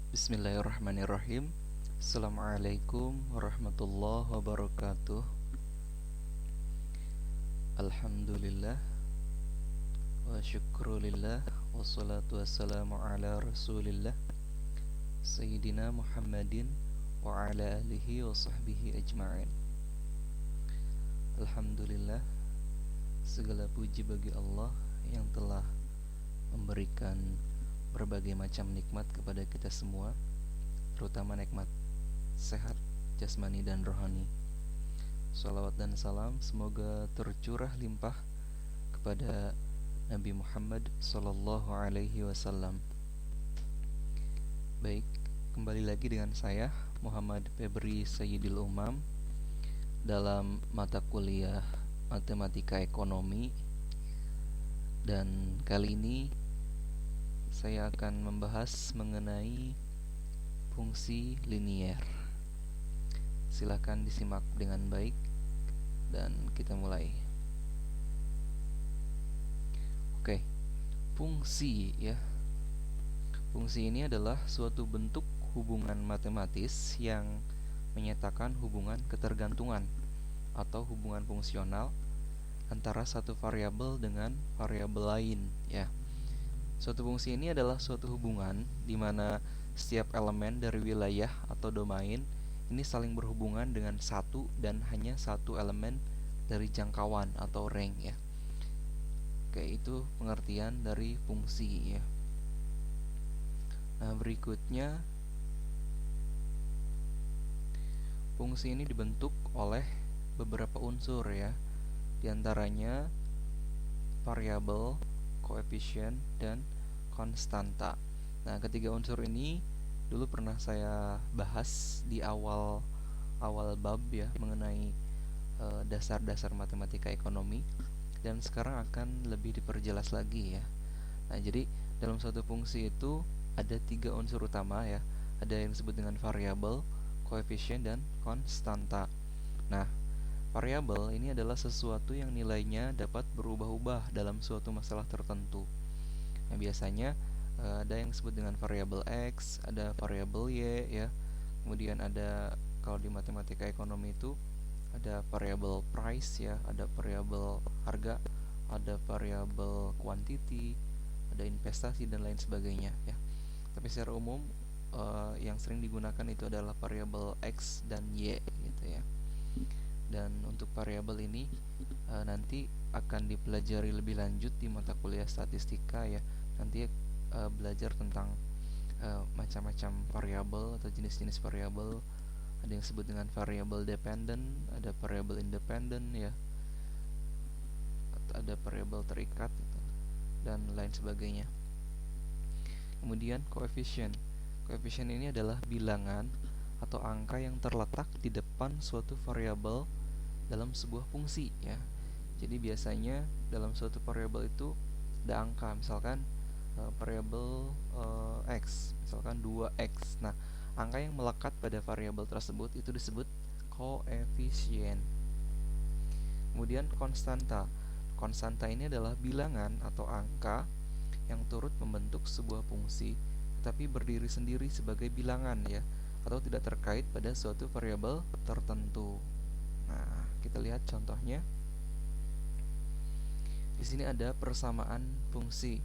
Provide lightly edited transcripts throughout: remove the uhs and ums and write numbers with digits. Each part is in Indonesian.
Bismillahirrahmanirrahim. Assalamualaikum warahmatullahi wabarakatuh. Alhamdulillah wa syukrulillah wassalatu wassalamu ala rasulillah Sayyidina Muhammadin wa ala alihi wa sahbihi ajma'in. Alhamdulillah, segala puji bagi Allah yang telah memberikan berbagai macam nikmat kepada kita semua, terutama nikmat sehat jasmani dan rohani. Salawat dan salam semoga tercurah limpah kepada Nabi Muhammad Sallallahu Alaihi Wasallam. Baik, kembali lagi dengan saya Muhammad Febri Sayyidil Umam dalam mata kuliah Matematika Ekonomi, dan kali ini saya akan membahas mengenai fungsi linier. Silakan disimak dengan baik dan kita mulai. Oke, fungsi ya. Fungsi ini adalah suatu bentuk hubungan matematis yang menyatakan hubungan ketergantungan atau hubungan fungsional antara satu variabel dengan variabel lain ya. Suatu fungsi ini adalah suatu hubungan di mana setiap elemen dari wilayah atau domain ini saling berhubungan dengan satu dan hanya satu elemen dari jangkauan atau range ya. Oke, itu pengertian dari fungsi ya. Nah, berikutnya fungsi ini dibentuk oleh beberapa unsur ya. Di antaranya variabel, koefisien, dan konstanta. Nah, ketiga unsur ini dulu pernah saya bahas di awal bab ya, mengenai dasar-dasar matematika ekonomi, dan sekarang akan lebih diperjelas lagi ya. Nah, jadi dalam suatu fungsi itu ada tiga unsur utama ya. Ada yang disebut dengan variabel, koefisien, dan konstanta. Nah, variabel ini adalah sesuatu yang nilainya dapat berubah-ubah dalam suatu masalah tertentu. Nah, biasanya ada yang disebut dengan variabel X, ada variabel Y ya. Kemudian ada, kalau di matematika ekonomi itu ada variabel price ya, ada variabel harga, ada variabel quantity, ada investasi dan lain sebagainya ya. Tapi secara umum yang sering digunakan itu adalah variabel X dan Y gitu ya. Dan untuk variabel ini nanti akan dipelajari lebih lanjut di mata kuliah statistika ya. Nanti belajar tentang macam-macam variabel atau jenis-jenis variabel. Ada yang disebut dengan variabel dependent, ada variabel independent ya, ada variabel terikat gitu, dan lain sebagainya. Kemudian koefisien. Koefisien ini adalah bilangan atau angka yang terletak di depan suatu variabel dalam sebuah fungsi ya. Jadi biasanya dalam suatu variabel itu ada angka, misalkan variabel X, misalkan 2X. Nah, angka yang melekat pada variabel tersebut itu disebut koefisien. Kemudian konstanta. Konstanta ini adalah bilangan atau angka yang turut membentuk sebuah fungsi tetapi berdiri sendiri sebagai bilangan ya, atau tidak terkait pada suatu variabel tertentu. Nah, kita lihat contohnya. Di sini ada persamaan fungsi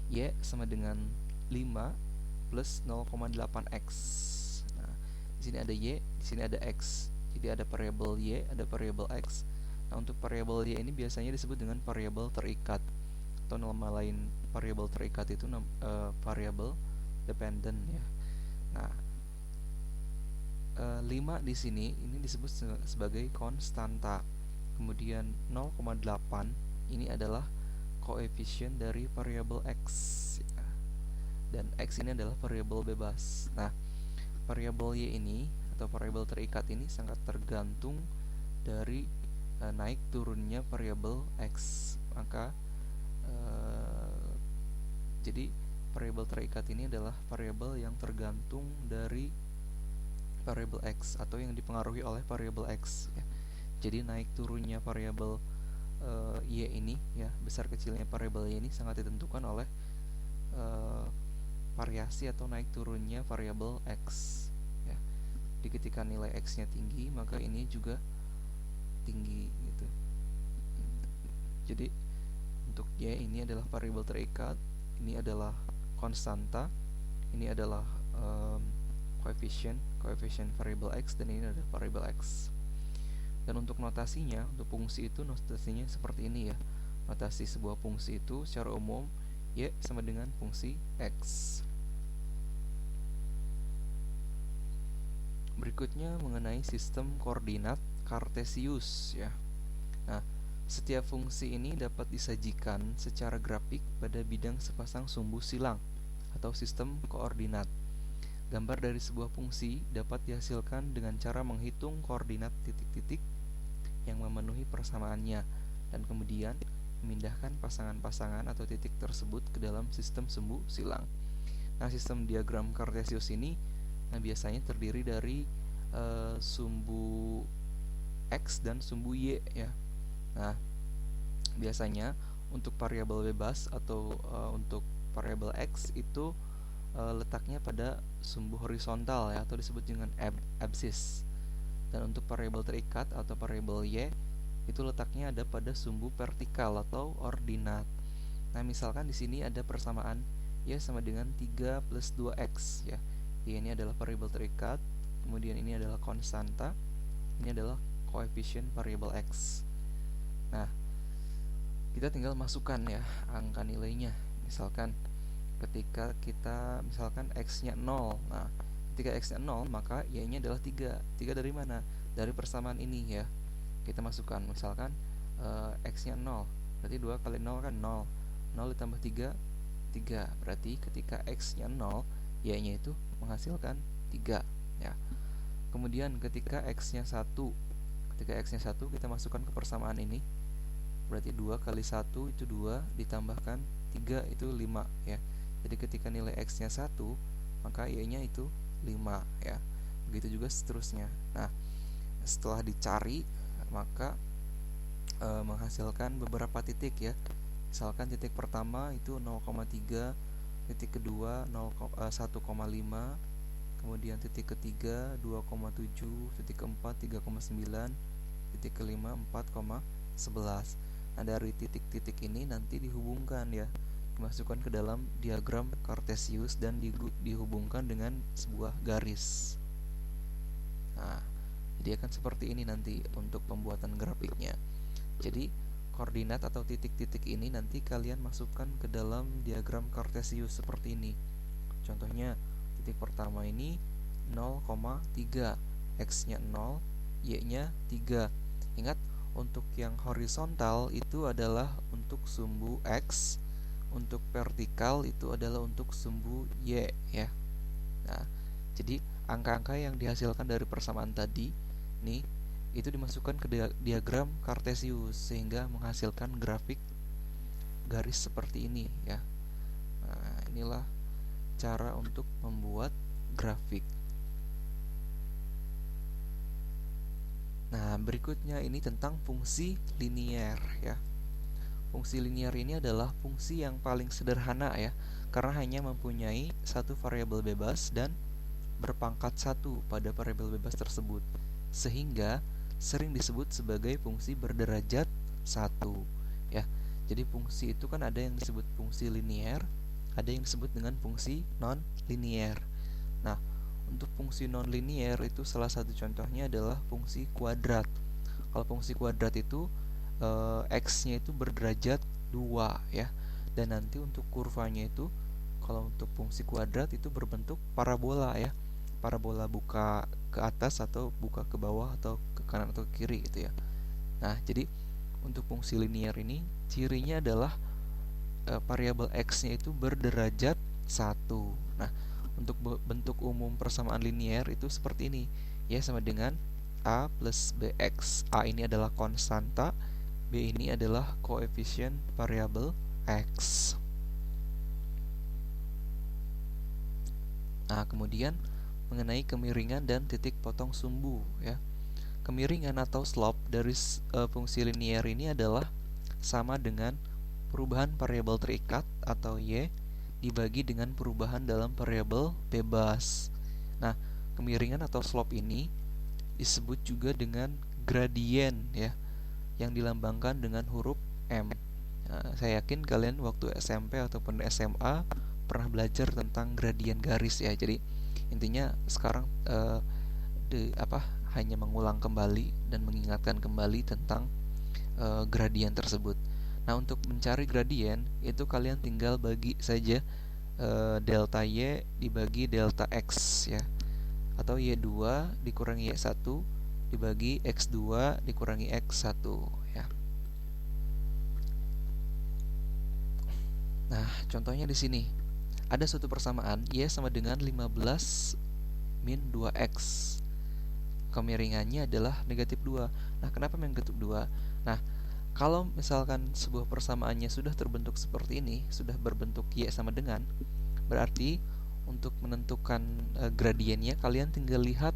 Y sama dengan 5 plus 0,8x. Nah, di sini ada Y, di sini ada X. Jadi ada variabel Y, ada variabel X. Nah, untuk variabel Y ini biasanya disebut dengan variabel terikat, atau nama lain variabel terikat itu variabel dependent ya. Nah, 5 di sini ini disebut sebagai konstanta. Kemudian 0,8 ini adalah koefisien dari variabel X ya. Dan X ini adalah variabel bebas. Nah, variabel Y ini atau variabel terikat ini sangat tergantung dari naik turunnya variabel X. Maka jadi variabel terikat ini adalah variabel yang tergantung dari variabel X atau yang dipengaruhi oleh variabel X ya. Jadi naik turunnya variabel Y ini ya, besar kecilnya variabel Y ini sangat ditentukan oleh variasi atau naik turunnya variabel x ya. Jadi ketika nilai x-nya tinggi, maka ini juga tinggi gitu. Jadi untuk y ini adalah variabel terikat, ini adalah konstanta, ini adalah koefisien variabel x, dan ini adalah variabel x. Dan untuk notasinya, untuk fungsi itu notasinya seperti ini ya. Notasi sebuah fungsi itu secara umum y sama dengan fungsi x. Berikutnya mengenai sistem koordinat Kartesius ya. Nah, setiap fungsi ini dapat disajikan secara grafik pada bidang sepasang sumbu silang atau sistem koordinat. Gambar dari sebuah fungsi dapat dihasilkan dengan cara menghitung koordinat titik-titik yang memenuhi persamaannya dan kemudian memindahkan pasangan-pasangan atau titik tersebut ke dalam sistem sumbu silang. Nah, sistem diagram Kartesius ini biasanya terdiri dari sumbu x dan sumbu y ya. Nah, biasanya untuk variabel bebas atau untuk variabel x itu letaknya pada sumbu horizontal ya, atau disebut dengan absis. Dan untuk variabel terikat atau variabel y itu letaknya ada pada sumbu vertikal atau ordinat. Nah, misalkan di sini ada persamaan y sama dengan 3 plus 2x ya. Y ini adalah variabel terikat, kemudian ini adalah konstanta, ini adalah koefisien variabel x. Nah, kita tinggal masukkan ya angka nilainya. Misalkan ketika kita misalkan x-nya 0. Nah, ketika x-nya 0, maka y-nya adalah 3. 3 dari mana? Dari persamaan ini ya. Kita masukkan misalkan x-nya 0. Berarti 2 kali 0 kan 0. 0 ditambah 3, 3. Berarti ketika x-nya 0, y-nya itu menghasilkan 3 ya. Kemudian ketika x-nya 1, kita masukkan ke persamaan ini. Berarti 2 kali 1 itu 2, ditambahkan 3 itu 5 ya. Jadi ketika nilai x-nya 1, maka y-nya itu 5 ya. Begitu juga seterusnya. Nah, setelah dicari maka menghasilkan beberapa titik ya. Misalkan titik pertama itu 0,3, titik kedua 1,5, kemudian titik ketiga 2,7, titik keempat 3,9, titik kelima 4,11. Nah, dari titik-titik ini nanti dihubungkan ya, dimasukkan ke dalam diagram Kartesius dan dihubungkan dengan sebuah garis. Nah, jadi akan seperti ini nanti untuk pembuatan grafiknya. Jadi koordinat atau titik-titik ini nanti kalian masukkan ke dalam diagram Kartesius seperti ini. Contohnya titik pertama ini 0,3, x-nya 0, y-nya 3. Ingat, untuk yang horizontal itu adalah untuk sumbu x, untuk vertikal itu adalah untuk sumbu y ya. Nah, jadi angka-angka yang dihasilkan dari persamaan tadi nih itu dimasukkan ke diagram Kartesius sehingga menghasilkan grafik garis seperti ini ya. Nah, inilah cara untuk membuat grafik. Nah, berikutnya ini tentang fungsi linier ya. Fungsi linier ini adalah fungsi yang paling sederhana ya, karena hanya mempunyai satu variabel bebas dan berpangkat 1 pada variabel bebas tersebut, sehingga sering disebut sebagai fungsi berderajat 1 ya. Jadi fungsi itu kan ada yang disebut fungsi linier, ada yang disebut dengan fungsi non linier. Nah, untuk fungsi non linier itu salah satu contohnya adalah fungsi kuadrat. Kalau fungsi kuadrat itu x-nya itu berderajat 2 ya. Dan nanti untuk kurvanya itu kalau untuk fungsi kuadrat itu berbentuk parabola ya. Parabola buka ke atas atau buka ke bawah atau ke kanan atau ke kiri gitu ya. Nah, jadi untuk fungsi linier ini cirinya adalah variabel x-nya itu berderajat 1. Nah, untuk bentuk umum persamaan linier itu seperti ini. Y sama dengan A plus BX. A ini adalah konstanta, B ini adalah koefisien variabel X. Nah, kemudian mengenai kemiringan dan titik potong sumbu ya. Kemiringan atau slope dari fungsi linier ini adalah sama dengan perubahan variabel terikat atau y dibagi dengan perubahan dalam variabel bebas. Nah, kemiringan atau slope ini disebut juga dengan gradien ya, yang dilambangkan dengan huruf M. Nah, saya yakin kalian waktu SMP ataupun SMA pernah belajar tentang gradien garis ya. Jadi intinya sekarang hanya mengulang kembali dan mengingatkan kembali tentang gradien tersebut. Nah, untuk mencari gradien itu kalian tinggal bagi saja delta Y dibagi delta X ya, atau Y2 dikurangi Y1 dibagi X2 dikurangi X1 ya. Nah, contohnya di sini ada suatu persamaan Y sama dengan 15 min 2X. Kemiringannya adalah negatif 2. Nah, kenapa negatif 2? Nah, kalau misalkan sebuah persamaannya sudah terbentuk seperti ini, sudah berbentuk Y sama dengan, berarti untuk menentukan gradiennya kalian tinggal lihat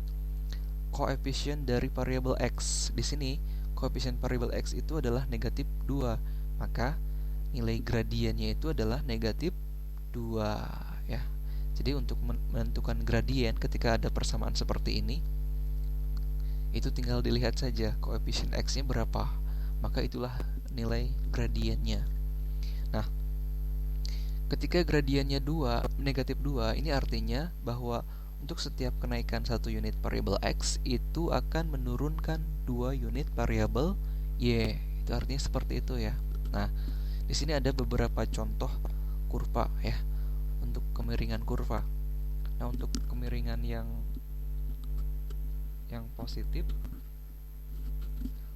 koefisien dari variabel X. Di sini koefisien variabel X itu adalah negatif 2, maka nilai gradiennya itu adalah negatif 2 ya. Jadi untuk menentukan gradien ketika ada persamaan seperti ini, itu tinggal dilihat saja koefisien X-nya berapa, maka itulah nilai gradiennya. Nah, ketika gradiennya negatif 2, ini artinya bahwa untuk setiap kenaikan 1 unit variabel X itu akan menurunkan 2 unit variabel Y. Itu artinya seperti itu ya. Nah, di sini ada beberapa contoh kurva ya untuk kemiringan kurva. Nah, untuk kemiringan yang positif,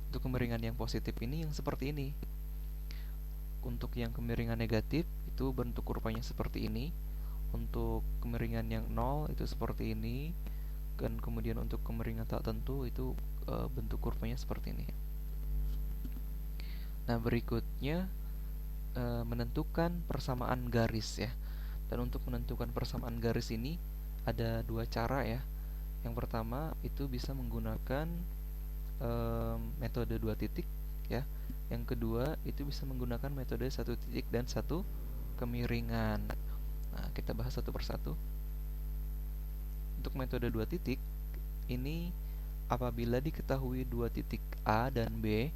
untuk kemiringan yang positif ini yang seperti ini. Untuk yang kemiringan negatif itu bentuk kurvanya seperti ini. Untuk kemiringan yang 0 itu seperti ini. Dan kemudian untuk kemiringan tak tentu itu bentuk kurvanya seperti ini. Nah, berikutnya menentukan persamaan garis ya. Dan untuk menentukan persamaan garis ini ada dua cara ya. Yang pertama itu bisa menggunakan metode 2 titik ya. Yang kedua itu bisa menggunakan metode 1 titik dan 1 kemiringan. Nah, kita bahas satu persatu. Untuk metode 2 titik ini apabila diketahui 2 titik A dan B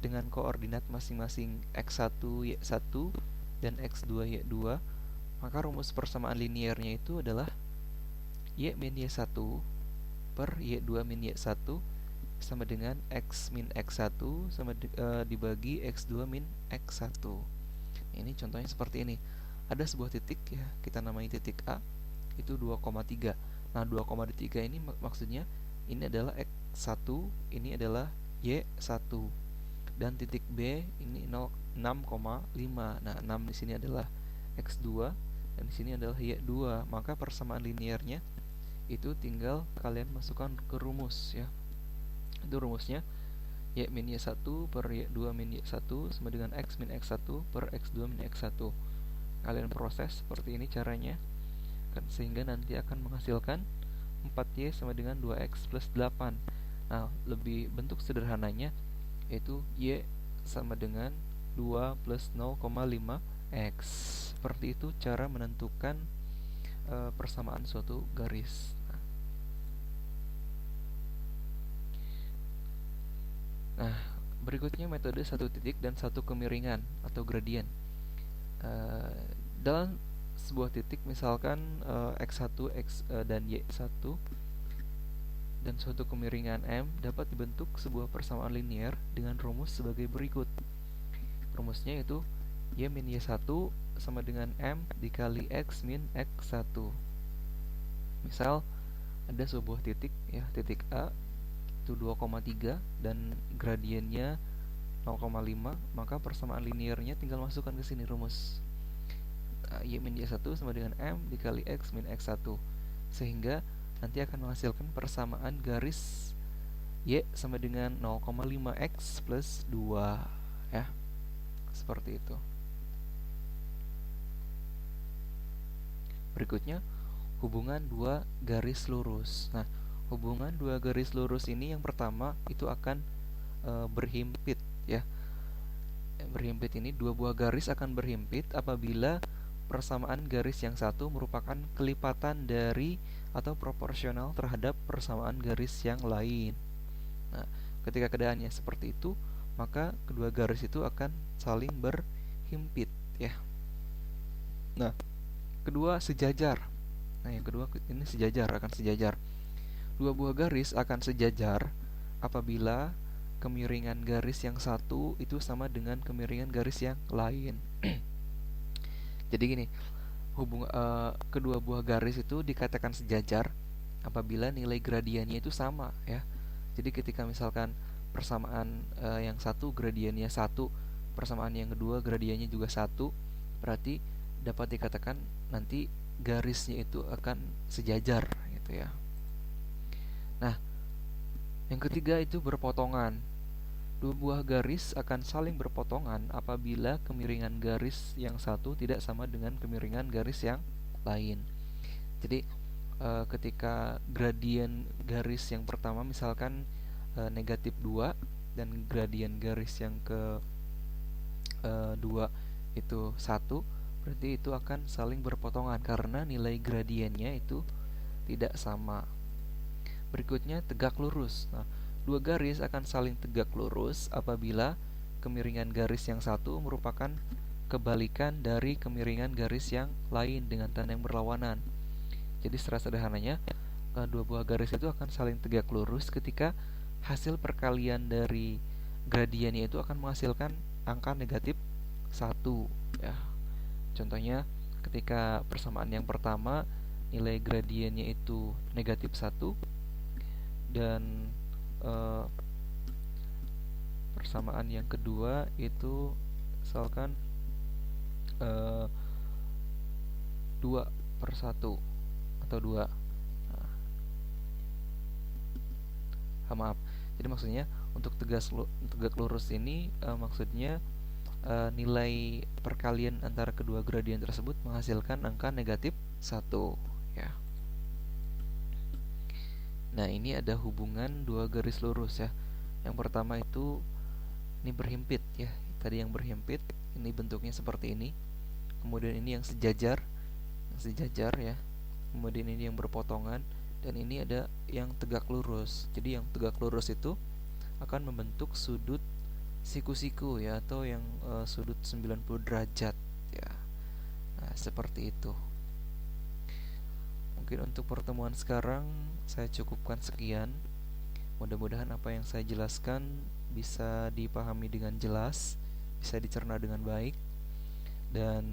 dengan koordinat masing-masing X1 Y1 dan X2 Y2, maka rumus persamaan linearnya itu adalah Y min Y1 per Y2 min Y1 sama dengan X min X1 dibagi X2 min X1. Ini contohnya seperti ini. Ada sebuah titik ya, kita namai titik A, itu 2,3. Nah, 2,3 ini maksudnya ini adalah X1, ini adalah Y1. Dan titik B ini 6,5. Nah, 6 di sini adalah X2 dan di sini adalah Y2. Maka persamaan linearnya itu tinggal kalian masukkan ke rumus ya. Itu rumusnya Y min Y1 per Y2 min Y1 sama dengan X min X1 per X2 min X1. Kalian proses seperti ini caranya, sehingga nanti akan menghasilkan 4Y sama dengan 2X plus 8. Nah, lebih bentuk sederhananya yaitu Y sama dengan 2 plus 0,5X. Seperti itu cara menentukan persamaan suatu garis. Nah, berikutnya metode 1 titik dan 1 kemiringan atau gradien. Dalam sebuah titik misalkan X1 dan Y1 dan suatu kemiringan M dapat dibentuk sebuah persamaan linear dengan rumus sebagai berikut. Rumusnya itu Y min Y1 sama dengan M dikali X min X1. Misal ada sebuah titik ya, titik A itu 2,3 dan gradiennya 0,5, maka persamaan linearnya tinggal masukkan ke sini rumus. Y min Y1 sama dengan M dikali X min X1, sehingga nanti akan menghasilkan persamaan garis Y sama dengan 0,5X plus 2 ya. Seperti itu. Berikutnya hubungan dua garis lurus. Nah, hubungan dua garis lurus ini yang pertama itu akan berhimpit ya. Berhimpit ini dua buah garis akan berhimpit apabila persamaan garis yang satu merupakan kelipatan dari atau proporsional terhadap persamaan garis yang lain. Nah, ketika keadaannya seperti itu, maka kedua garis itu akan saling berhimpit ya. Nah, kedua sejajar. Nah, yang kedua ini sejajar, akan sejajar. Dua buah garis akan sejajar apabila kemiringan garis yang satu itu sama dengan kemiringan garis yang lain. Jadi gini, kedua buah garis itu dikatakan sejajar apabila nilai gradiennya itu sama ya. Jadi ketika misalkan persamaan yang satu gradiennya satu, persamaan yang kedua gradiennya juga satu, berarti dapat dikatakan nanti garisnya itu akan sejajar gitu ya. Nah, yang ketiga itu berpotongan. Dua buah garis akan saling berpotongan apabila kemiringan garis yang satu tidak sama dengan kemiringan garis yang lain. Jadi ketika gradien garis yang pertama misalkan negatif 2 dan gradien garis yang ke 2 itu 1, berarti itu akan saling berpotongan karena nilai gradiennya itu tidak sama. Berikutnya tegak lurus. Nah, dua garis akan saling tegak lurus apabila kemiringan garis yang satu merupakan kebalikan dari kemiringan garis yang lain dengan tanda yang berlawanan. Jadi secara sederhananya, dua buah garis itu akan saling tegak lurus ketika hasil perkalian dari gradiennya itu akan menghasilkan angka negatif 1 ya. Contohnya ketika persamaan yang pertama nilai gradiennya itu negatif 1 dan persamaan yang kedua itu misalkan 2/1 atau 2. Maaf. Jadi maksudnya untuk tegak lurus ini maksudnya nilai perkalian antara kedua gradien tersebut menghasilkan angka negatif 1 ya. Nah, ini ada hubungan dua garis lurus ya. Yang pertama itu ini berhimpit ya. Tadi yang berhimpit, ini bentuknya seperti ini. Kemudian ini yang sejajar ya. Kemudian ini yang berpotongan dan ini ada yang tegak lurus. Jadi yang tegak lurus itu akan membentuk sudut siku-siku ya, atau yang sudut 90 derajat ya. Nah, seperti itu. Mungkin untuk pertemuan sekarang saya cukupkan sekian. Mudah-mudahan apa yang saya jelaskan bisa dipahami dengan jelas, bisa dicerna dengan baik, dan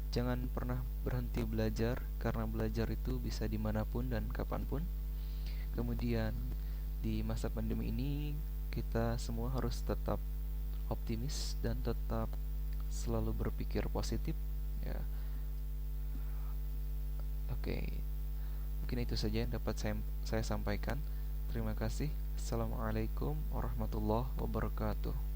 jangan pernah berhenti belajar, karena belajar itu bisa dimanapun dan kapanpun. Kemudian di masa pandemi ini kita semua harus tetap optimis dan tetap selalu berpikir positif ya. Oke, mungkin itu saja yang dapat saya sampaikan. Terima kasih. Assalamualaikum warahmatullahi wabarakatuh.